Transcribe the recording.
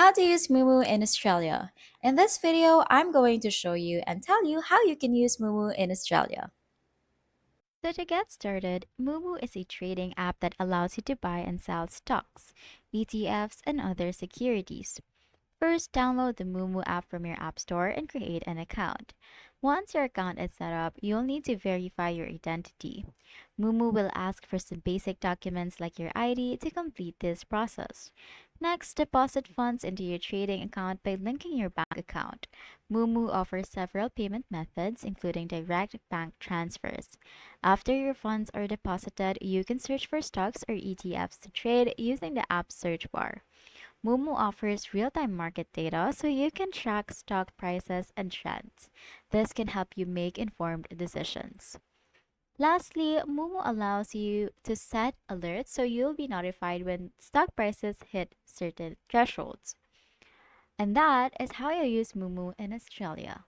how to use Moomoo in Australia. In this video, I'm going to show you and tell you how you can use Moomoo in Australia. So to get started, Moomoo is a trading app that allows you to buy and sell stocks, ETFs, and other securities. First, download the Moomoo app from your app store and create an account. Once your account is set up, you'll need to verify your identity. Moomoo will ask for some basic documents like your ID to complete this process. Next, deposit funds into your trading account by linking your bank account. Moomoo offers several payment methods, including direct bank transfers. After your funds are deposited, you can search for stocks or ETFs to trade using the app's search bar. Moomoo offers real-time market data so you can track stock prices and trends. This can help you make informed decisions. Lastly, Moomoo allows you to set alerts so you'll be notified when stock prices hit certain thresholds. And that is how you use Moomoo in Australia.